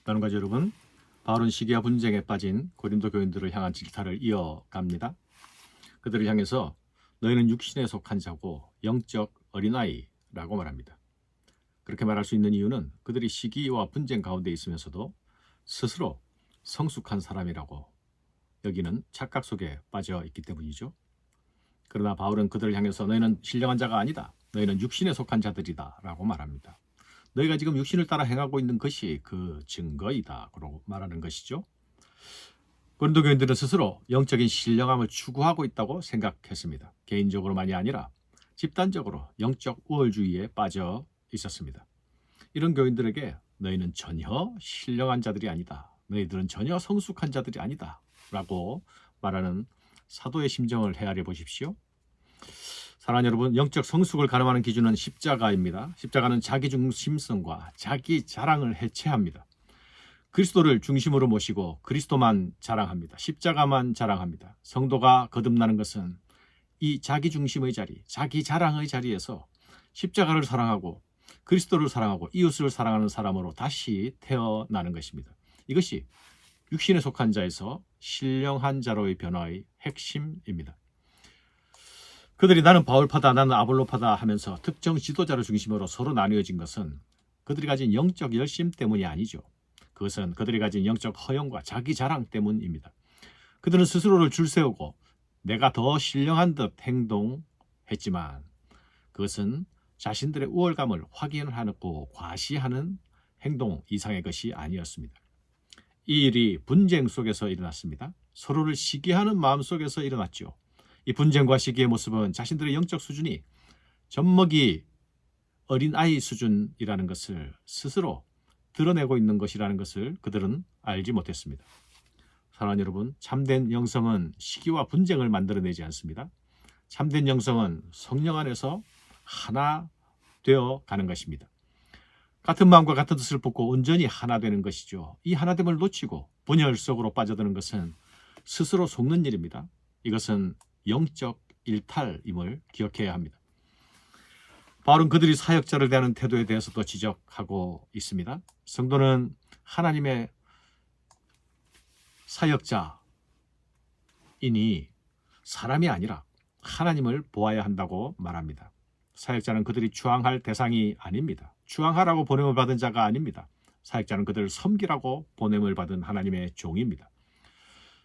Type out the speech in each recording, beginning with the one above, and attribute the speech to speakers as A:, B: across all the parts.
A: 나눔가족 여러분, 바울은 시기와 분쟁에 빠진 고린도 교인들을 향한 질타를 이어갑니다. 그들을 향해서 너희는 육신에 속한 자고 영적 어린아이라고 말합니다. 그렇게 말할 수 있는 이유는 그들이 시기와 분쟁 가운데 있으면서도 스스로 성숙한 사람이라고 여기는 착각 속에 빠져 있기 때문이죠. 그러나 바울은 그들을 향해서 너희는 신령한 자가 아니다. 너희는 육신에 속한 자들이다 라고 말합니다. 너희가 지금 육신을 따라 행하고 있는 것이 그 증거이다 라고 말하는 것이죠. 고린도 교인들은 스스로 영적인 신령함을 추구하고 있다고 생각했습니다. 개인적으로만이 아니라 집단적으로 영적 우월주의에 빠져 있었습니다. 이런 교인들에게 너희는 전혀 신령한 자들이 아니다. 너희들은 전혀 성숙한 자들이 아니다 라고 말하는 사도의 심정을 헤아려 보십시오. 사랑하는 여러분, 영적 성숙을 가늠하는 기준은 십자가입니다. 십자가는 자기중심성과 자기 자랑을 해체합니다. 그리스도를 중심으로 모시고 그리스도만 자랑합니다. 십자가만 자랑합니다. 성도가 거듭나는 것은 이 자기중심의 자리, 자기 자랑의 자리에서 십자가를 사랑하고 그리스도를 사랑하고 이웃을 사랑하는 사람으로 다시 태어나는 것입니다. 이것이 육신에 속한 자에서 신령한 자로의 변화의 핵심입니다. 그들이 나는 바울파다 나는 아볼로파다 하면서 특정 지도자를 중심으로 서로 나뉘어진 것은 그들이 가진 영적 열심 때문이 아니죠. 그것은 그들이 가진 영적 허영과 자기 자랑 때문입니다. 그들은 스스로를 줄세우고 내가 더 신령한 듯 행동했지만 그것은 자신들의 우월감을 확인하고 과시하는 행동 이상의 것이 아니었습니다. 이 일이 분쟁 속에서 일어났습니다. 서로를 시기하는 마음 속에서 일어났죠. 이 분쟁과 시기의 모습은 자신들의 영적 수준이 젖먹이 어린아이 수준이라는 것을 스스로 드러내고 있는 것이라는 것을 그들은 알지 못했습니다. 사랑하는 여러분, 참된 영성은 시기와 분쟁을 만들어내지 않습니다. 참된 영성은 성령 안에서 하나 되어 가는 것입니다. 같은 마음과 같은 뜻을 품고 온전히 하나 되는 것이죠. 이 하나됨을 놓치고 분열 속으로 빠져드는 것은 스스로 속는 일입니다. 이것은 영적 일탈임을 기억해야 합니다. 바울은 그들이 사역자를 대하는 태도에 대해서도 지적하고 있습니다. 성도는 하나님의 사역자이니 사람이 아니라 하나님을 보아야 한다고 말합니다. 사역자는 그들이 추앙할 대상이 아닙니다. 추앙하라고 보냄을 받은 자가 아닙니다. 사역자는 그들을 섬기라고 보냄을 받은 하나님의 종입니다.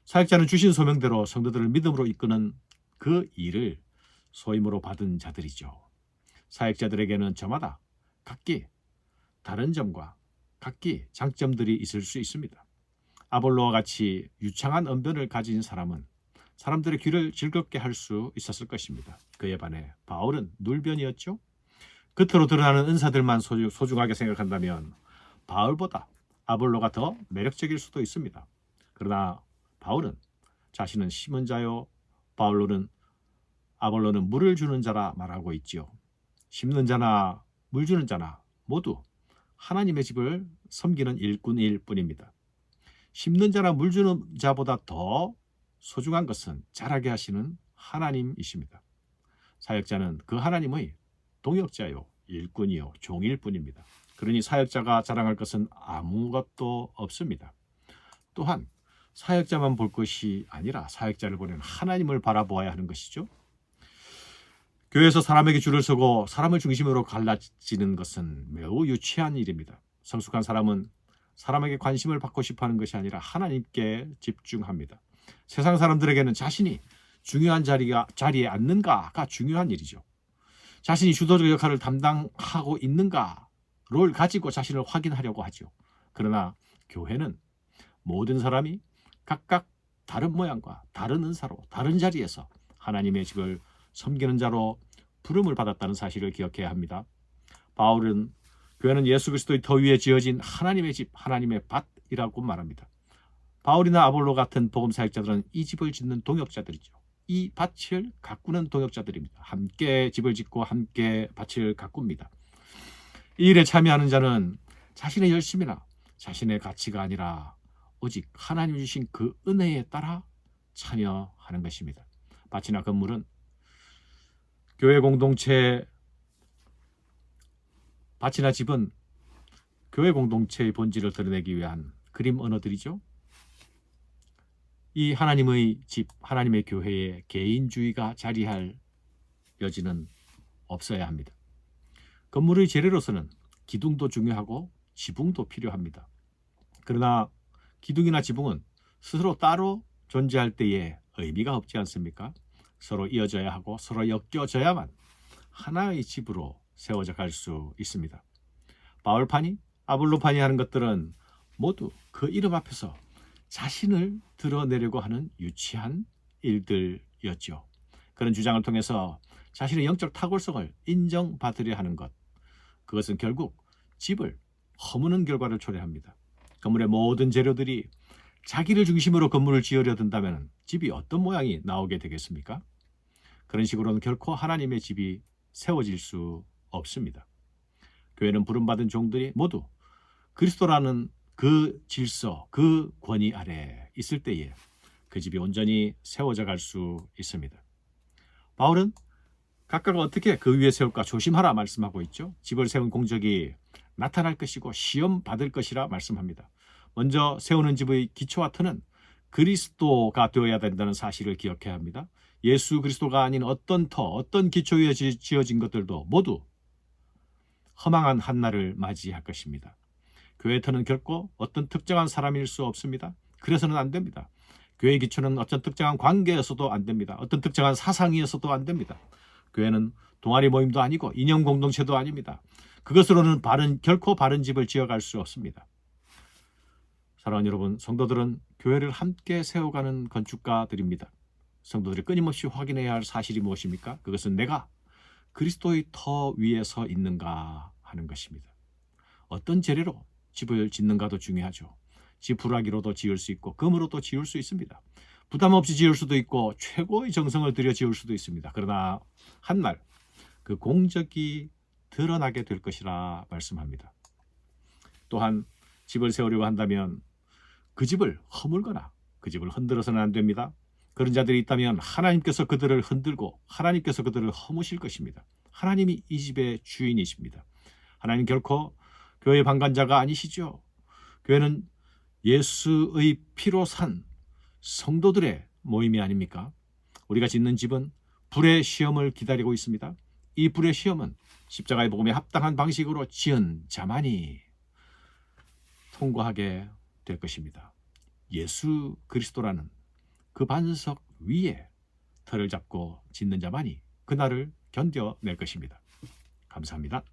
A: 사역자는 주신 소명대로 성도들을 믿음으로 이끄는 그 일을 소임으로 받은 자들이죠. 사역자들에게는 저마다 각기 다른 점과 각기 장점들이 있을 수 있습니다. 아볼로와 같이 유창한 언변을 가진 사람은 사람들의 귀를 즐겁게 할 수 있었을 것입니다. 그에 반해 바울은 눌변이었죠. 겉으로 드러나는 은사들만 소중하게 생각한다면 바울보다 아볼로가 더 매력적일 수도 있습니다. 그러나 바울은 자신은 심은 자요 아볼로는 물을 주는 자라 말하고 있지요. 심는 자나 물 주는 자나 모두 하나님의 집을 섬기는 일꾼일 뿐입니다. 심는 자나 물 주는 자보다 더 소중한 것은 자라게 하시는 하나님이십니다. 사역자는 그 하나님의 동역자요, 일꾼이요, 종일 뿐입니다. 그러니 사역자가 자랑할 것은 아무것도 없습니다. 또한 사역자만 볼 것이 아니라 사역자를 보는 하나님을 바라보아야 하는 것이죠. 교회에서 사람에게 줄을 서고 사람을 중심으로 갈라지는 것은 매우 유치한 일입니다. 성숙한 사람은 사람에게 관심을 받고 싶어하는 것이 아니라 하나님께 집중합니다. 세상 사람들에게는 자신이 중요한 자리에 앉는가가 중요한 일이죠. 자신이 주도적 역할을 담당하고 있는가를 가지고 자신을 확인하려고 하죠. 그러나 교회는 모든 사람이 각각 다른 모양과 다른 은사로 다른 자리에서 하나님의 집을 섬기는 자로 부름을 받았다는 사실을 기억해야 합니다. 바울은 교회는 예수 그리스도의 터 위에 지어진 하나님의 집, 하나님의 밭이라고 말합니다. 바울이나 아볼로 같은 복음 사역자들은 이 집을 짓는 동역자들이죠. 이 밭을 가꾸는 동역자들입니다. 함께 집을 짓고 함께 밭을 가꿉니다. 이 일에 참여하는 자는 자신의 열심이나 자신의 가치가 아니라 오직 하나님 주신 그 은혜에 따라 참여하는 것입니다. 밭이나 건물은 교회 공동체, 밭이나 집은 교회 공동체의 본질을 드러내기 위한 그림 언어들이죠. 이 하나님의 집, 하나님의 교회에 개인주의가 자리할 여지는 없어야 합니다. 건물의 재료로서는 기둥도 중요하고 지붕도 필요합니다. 그러나 기둥이나 지붕은 스스로 따로 존재할 때에 의미가 없지 않습니까? 서로 이어져야 하고 서로 엮여져야만 하나의 집으로 세워져 갈 수 있습니다. 바울파니, 아볼로파니 하는 것들은 모두 그 이름 앞에서 자신을 드러내려고 하는 유치한 일들이었죠. 그런 주장을 통해서 자신의 영적 탁월성을 인정받으려 하는 것, 그것은 결국 집을 허무는 결과를 초래합니다. 건물의 모든 재료들이 자기를 중심으로 건물을 지으려 든다면 집이 어떤 모양이 나오게 되겠습니까? 그런 식으로는 결코 하나님의 집이 세워질 수 없습니다. 교회는 부름받은 종들이 모두 그리스도라는 그 질서, 그 권위 아래 있을 때에 그 집이 온전히 세워져 갈 수 있습니다. 바울은 각각 어떻게 그 위에 세울까 조심하라 말씀하고 있죠. 집을 세운 공적이 나타날 것이고 시험 받을 것이라 말씀합니다. 먼저 세우는 집의 기초와 터는 그리스도가 되어야 된다는 사실을 기억해야 합니다. 예수 그리스도가 아닌 어떤 터, 어떤 기초 위에 지어진 것들도 모두 허망한 한날을 맞이할 것입니다. 교회 터는 결코 어떤 특정한 사람일 수 없습니다. 그래서는 안 됩니다. 교회의 기초는 어떤 특정한 관계여서도 안 됩니다. 어떤 특정한 사상이어서도 안 됩니다. 교회는 동아리 모임도 아니고 이념 공동체도 아닙니다. 그것으로는 결코 바른 집을 지어갈 수 없습니다. 사랑하는 여러분, 성도들은 교회를 함께 세워가는 건축가들입니다. 성도들이 끊임없이 확인해야 할 사실이 무엇입니까? 그것은 내가 그리스도의 터 위에 서 있는가 하는 것입니다. 어떤 재료로 집을 짓는가도 중요하죠. 지푸라기로도 지을 수 있고 금으로도 지을 수 있습니다. 부담 없이 지을 수도 있고 최고의 정성을 들여 지을 수도 있습니다. 그러나 한날 그 공적이 드러나게 될 것이라 말씀합니다. 또한 집을 세우려고 한다면 그 집을 허물거나 그 집을 흔들어서는 안 됩니다. 그런 자들이 있다면 하나님께서 그들을 흔들고 하나님께서 그들을 허무실 것입니다. 하나님이 이 집의 주인이십니다. 하나님 결코 교회 방관자가 아니시죠. 교회는 예수의 피로 산 성도들의 모임이 아닙니까? 우리가 짓는 집은 불의 시험을 기다리고 있습니다. 이 불의 시험은 십자가의 복음에 합당한 방식으로 지은 자만이 통과하게 될 것입니다. 예수 그리스도라는 그 반석 위에 터를 잡고 짓는 자만이 그날을 견뎌낼 것입니다. 감사합니다.